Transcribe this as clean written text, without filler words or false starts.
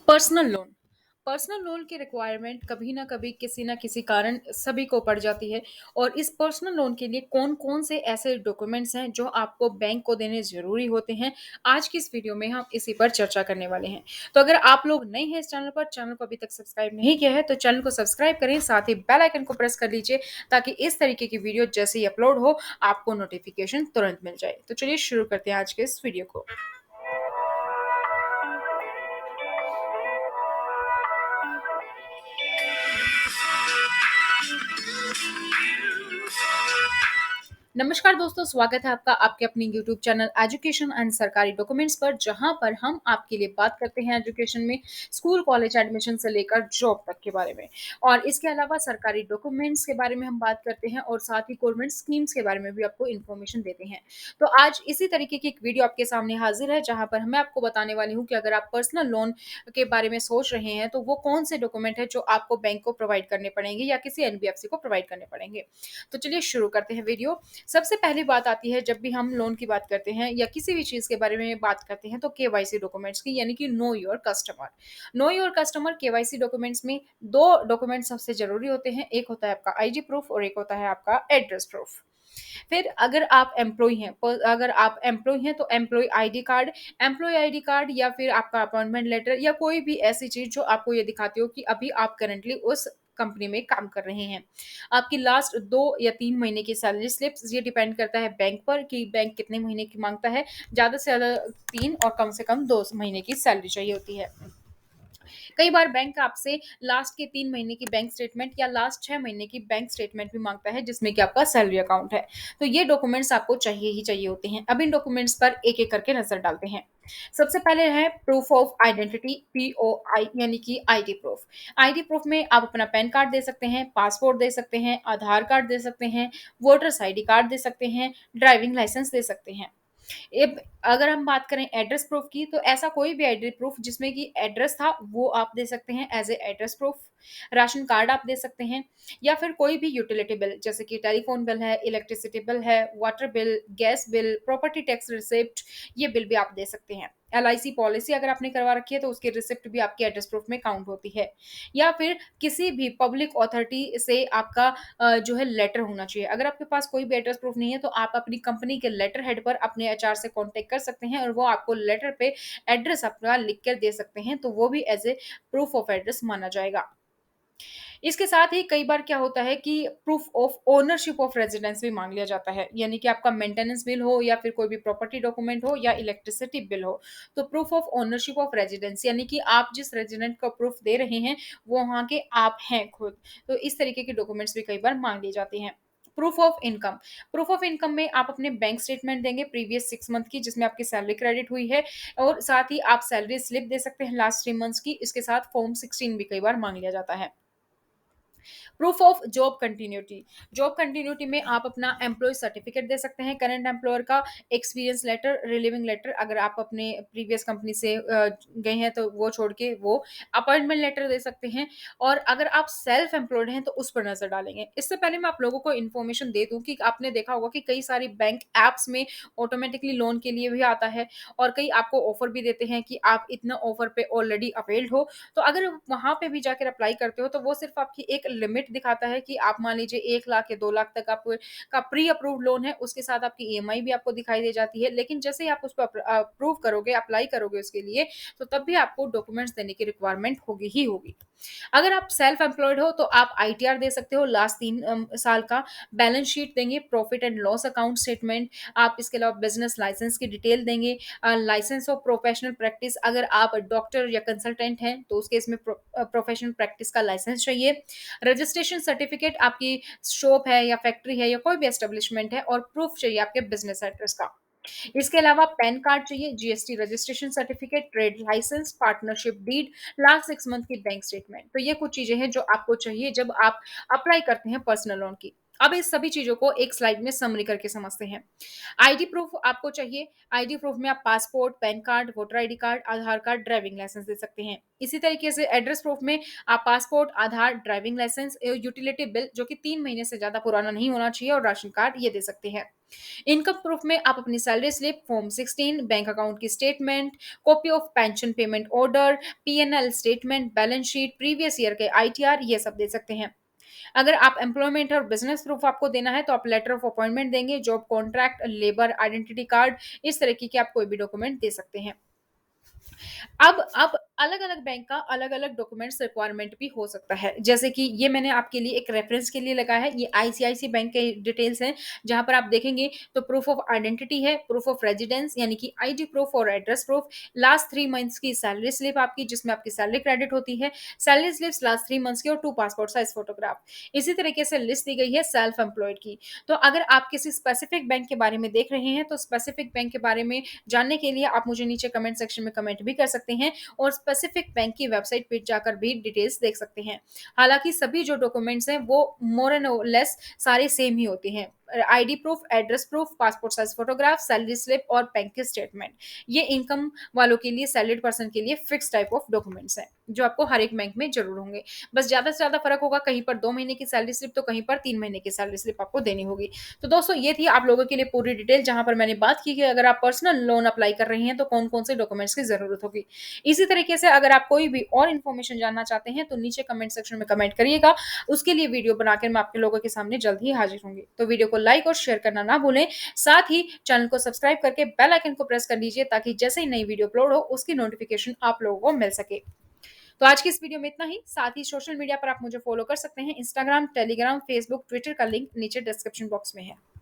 Personal loan personal loan की requirement कभी ना कभी किसी ना किसी कारण सभी को पड़ जाती है। और इस पर्सनल लोन के लिए कौन कौन से ऐसे डॉक्यूमेंट्स हैं जो आपको बैंक को देने ज़रूरी होते हैं। आज की इस वीडियो में हम इसी पर चर्चा करने वाले हैं। तो अगर आप लोग नए हैं इस चैनल पर, चैनल को अभी तक सब्सक्राइब नहीं किया है तो चैनल को सब्सक्राइब करें, साथ ही बेल आइकन को प्रेस कर लीजिए ताकि इस तरीके की वीडियो जैसे ही अपलोड हो आपको नोटिफिकेशन तुरंत मिल जाए। तो चलिए शुरू करते हैं आज के इस वीडियो को। नमस्कार दोस्तों, स्वागत है आपका आपके अपने यूट्यूब चैनल एजुकेशन एंड सरकारी डॉक्यूमेंट्स पर, जहां पर हम आपके लिए बात करते हैं एजुकेशन में स्कूल कॉलेज एडमिशन से लेकर जॉब तक के बारे में। और इसके अलावा सरकारी डॉक्यूमेंट्स के बारे में हम बात करते हैं और साथ ही गवर्नमेंट स्कीम्स के बारे में भी आपको इन्फॉर्मेशन देते हैं। तो आज इसी तरीके की एक वीडियो आपके सामने हाजिर है, जहां पर मैं आपको बताने वाली हूँ कि अगर आप पर्सनल लोन के बारे में सोच रहे हैं तो वो कौन से डॉक्यूमेंट है जो आपको बैंक को प्रोवाइड करने पड़ेंगे या किसी एनबीएफसी को प्रोवाइड करने पड़ेंगे। तो चलिए शुरू करते हैं वीडियो। सबसे पहली बात आती है, जब भी हम लोन की बात करते हैं या किसी भी चीज़ के बारे में बात करते हैं तो केवाईसी डॉक्यूमेंट्स की, यानी कि know your customer. Know your customer KYC documents में दो डॉक्यूमेंट सबसे ज़रूरी होते हैं, एक होता है आपका आईडी प्रूफ और एक होता है आपका एड्रेस प्रूफ। फिर अगर आप एम्प्लॉय हैं तो एम्प्लॉय आईडी कार्ड या फिर आपका अपॉइंटमेंट लेटर या कोई भी ऐसी चीज़ जो आपको ये दिखाती हो कि अभी आप करंटली उस कंपनी में काम कर रहे हैं। आपकी लास्ट 2 या 3 महीने की सैलरी स्लिप्स, ये डिपेंड करता है बैंक पर कि बैंक कितने महीने की माँगता है। ज़्यादा से ज़्यादा 3 और कम से कम 2 महीने की सैलरी चाहिए होती है। कई बार बैंक आपसे लास्ट के 3 महीने की बैंक स्टेटमेंट या लास्ट 6 महीने की बैंक स्टेटमेंट भी माँगता है, जिसमें कि आपका सैलरी अकाउंट है। तो ये डॉक्यूमेंट्स आपको चाहिए ही चाहिए होते हैं। अब इन डॉक्यूमेंट्स पर एक-एक करके नज़र डालते हैं। सबसे पहले है प्रूफ ऑफ आइडेंटिटी, पीओआई, यानी कि आईडी प्रूफ। आईडी प्रूफ में आप अपना पैन कार्ड दे सकते हैं, पासपोर्ट दे सकते हैं, आधार कार्ड दे सकते हैं, वोटर्स आईडी कार्ड दे सकते हैं, ड्राइविंग लाइसेंस दे सकते हैं। इब अगर हम बात करें एड्रेस प्रूफ की, तो ऐसा कोई भी आईडी प्रूफ जिसमें कि एड्रेस था वो आप दे सकते हैं as a address proof. Ration card आप दे सकते हैं या फिर कोई भी यूटिलिटी बिल, जैसे कि टेलीफोन बिल है, इलेक्ट्रिसिटी बिल है, water bill, gas bill, property tax receipt, ये बिल भी आप दे सकते हैं। एलआईसी पॉलिसी अगर आपने करवा रखी है तो उसकी रिसिप्ट भी आपके एड्रेस प्रूफ में काउंट होती है। या फिर किसी भी पब्लिक अथॉरिटी से आपका जो है लेटर होना चाहिए। अगर आपके पास कोई भी एड्रेस प्रूफ नहीं है तो आप अपनी कंपनी के लेटर हेड पर अपने एचआर से कांटेक्ट कर सकते हैं और वो आपको लेटर पे एड्रेस अपना लिख कर दे सकते हैं, तो वो भी as a proof of address माना जाएगा। इसके साथ ही कई बार क्या होता है कि proof of ownership of residence भी मांग लिया जाता है, यानी कि आपका मेंटेनेंस बिल हो या फिर कोई भी प्रॉपर्टी डॉक्यूमेंट हो या इलेक्ट्रिसिटी बिल हो। तो proof of ownership of residence, यानी कि आप जिस रेजिडेंट का प्रूफ दे रहे हैं वो वहाँ के आप हैं खुद। तो इस तरीके के डॉक्यूमेंट्स भी कई बार मांग लिए जाते हैं। प्रूफ ऑफ इनकम में आप अपने बैंक स्टेटमेंट देंगे प्रीवियस 6 मंथ की, जिसमें आपकी सैलरी क्रेडिट हुई है, और साथ ही आप सैलरी स्लिप दे सकते हैं लास्ट 3 मंथ्स की। इसके साथ फॉर्म 16 भी कई बार मांग लिया जाता है। प्रूफ ऑफ जॉब कंटिन्यूटी में आप अपना एम्प्लॉय सर्टिफिकेट दे सकते हैं, करंट एम्प्लॉयर का एक्सपीरियंस लेटर, रिलीविंग लेटर, अगर आप अपने प्रीवियस कंपनी से गए हैं तो वो छोड़ के वो अपॉइंटमेंट लेटर दे सकते हैं। और अगर आप सेल्फ एम्प्लॉयड हैं तो उस पर नजर डालेंगे। इससे पहले मैं आप लोगों को इन्फॉर्मेशन दे दूं कि आपने देखा होगा कि कई सारी बैंक एप्स में ऑटोमेटिकली लोन के लिए भी आता है और कई आपको ऑफर भी देते हैं कि आप इतना ऑफर पे ऑलरेडी अवेल्ड हो। तो अगर वहाँ पे भी जाकर अप्लाई करते हो तो वो सिर्फ़ आपकी एक लिमिट दिखाता है कि आप मान लीजिए 1 लाख या 2 लाख तक आप का प्री अप्रूव्ड लोन है, उसके साथ आपकी ईएमआई भी आपको दिखाई दे जाती है। लेकिन जैसे ही आप उसको अप्रूव करोगे, अप्लाई करोगे उसके लिए, तो तब भी आपको डॉक्यूमेंट्स देने की रिक्वायरमेंट होगी ही होगी। अगर आप सेल्फ एम्प्लॉयड हो तो आप आईटीआर दे सकते हो लास्ट 3 साल का, बैलेंस शीट देंगे, profit and loss account statement, आप इसके अलावा बिज़नेस लाइसेंस की डिटेल देंगे, लाइसेंस ऑफ प्रोफेशनल प्रैक्टिस, अगर आप डॉक्टर या कंसल्टेंट हैं तो उस केस में प्रोफेशनल प्रैक्टिस का लाइसेंस चाहिए, रजिस्ट्रेशन सर्टिफिकेट आपकी शॉप है या फैक्ट्री है या कोई भी एस्टेब्लिशमेंट है, और प्रूफ चाहिए आपके बिजनेस एड्रेस का। इसके अलावा पैन कार्ड चाहिए, GST registration certificate, trade licence, partnership deed, last 6 month की बैंक स्टेटमेंट। तो ये कुछ चीजें हैं जो आपको चाहिए जब आप अप्लाई करते हैं पर्सनल लोन की। अब इस सभी चीज़ों को एक स्लाइड में समरी करके समझते हैं। आईडी प्रूफ आपको चाहिए। आईडी प्रूफ में आप passport, PAN card, voter ID card, Aadhaar card, driving licence दे सकते हैं। इसी तरीके से एड्रेस प्रूफ में आप passport, Aadhaar, driving licence, utility bill जो कि 3 महीने से ज़्यादा पुराना नहीं होना चाहिए और राशन कार्ड ये दे सकते हैं। इनकम प्रूफ में आप अपनी salary slip, form 16, bank account की statement, copy of pension payment order, PNL statement, balance sheet, previous year के आईटीआर ये सब दे सकते हैं। अगर आप एम्प्लॉयमेंट और बिजनेस प्रूफ आपको देना है तो आप लेटर ऑफ अपॉइंटमेंट देंगे, job contract, labour identity card, इस तरीके के आप कोई भी डॉक्यूमेंट दे सकते हैं। अब अलग-अलग बैंक का अलग-अलग डॉक्यूमेंट्स रिक्वायरमेंट भी हो सकता है। जैसे कि ये मैंने आपके लिए एक रेफरेंस के लिए लगाया है, ये आईसीआईसीआई बैंक के डिटेल्स हैं, जहाँ पर आप देखेंगे तो प्रूफ ऑफ आइडेंटिटी है, प्रूफ ऑफ रेजिडेंस यानी कि आईडी प्रूफ और एड्रेस प्रूफ, लास्ट 3 मंथ्स की सैलरी स्लिप आपकी जिसमें आपकी सैलरी क्रेडिट होती है, सैलरी स्लिप्स लास्ट 3 मंथ्स की और 2 पासपोर्ट साइज फोटोग्राफ। इसी तरीके से लिस्ट दी गई है सेल्फ एम्प्लॉयड की। तो अगर आप किसी स्पेसिफिक बैंक के बारे में देख रहे हैं, तो स्पेसिफिक बैंक के बारे में जानने के लिए आप मुझे नीचे कमेंट सेक्शन में कमेंट भी कर सकते हैं और स्पेसिफिक बैंक की वेबसाइट पे जाकर भी डिटेल्स देख सकते हैं। हालाँकि सभी जो डॉक्यूमेंट्स हैं वो मोर एंड लेस सारे सेम ही होते हैं। ID proof, address proof, passport size photograph, salary slip और बैंक की स्टेटमेंट। ये इनकम वालों के लिए, सैलरीड पर्सन के लिए फिक्स टाइप ऑफ डॉक्यूमेंट्स हैं, जो आपको हर एक बैंक में ज़रूर होंगे। बस ज़्यादा से ज़्यादा फ़र्क होगा, कहीं पर 2 महीने की सैलरी स्लिप तो कहीं पर 3 महीने की सैलरी स्लिप आपको देनी होगी। तो दोस्तों ये थी आप लोगों के लिए पूरी डिटेल, जहाँ पर मैंने बात की कि अगर आप पर्सनल लोन अप्लाई कर रहे हैं तो कौन-कौन से डॉक्यूमेंट्स की ज़रूरत होगी। इसी तरीके से अगर आप कोई भी और इन्फॉर्मेशन जानना चाहते हैं तो नीचे कमेंट सेक्शन में कमेंट करिएगा। उसके लिए वीडियो बनाकर मैं आपके लोगों के सामने जल्द ही हाजिर होंगी। तो वीडियो को लाइक और शेयर करना ना भूलें। साथ ही चैनल को सब्सक्राइब करके बेल आइकन को प्रेस कर लीजिए ताकि जैसे ही नई वीडियो अपलोड हो उसकी नोटिफिकेशन आप लोगों को मिल सके। तो आज की इस वीडियो में इतना ही। साथ ही सोशल मीडिया पर आप मुझे फॉलो कर सकते हैं। इंस्टाग्राम, टेलीग्राम, फेसबुक, ट्विटर का लिंक नीचे डिस्क्रिप्शन बॉक्स में है।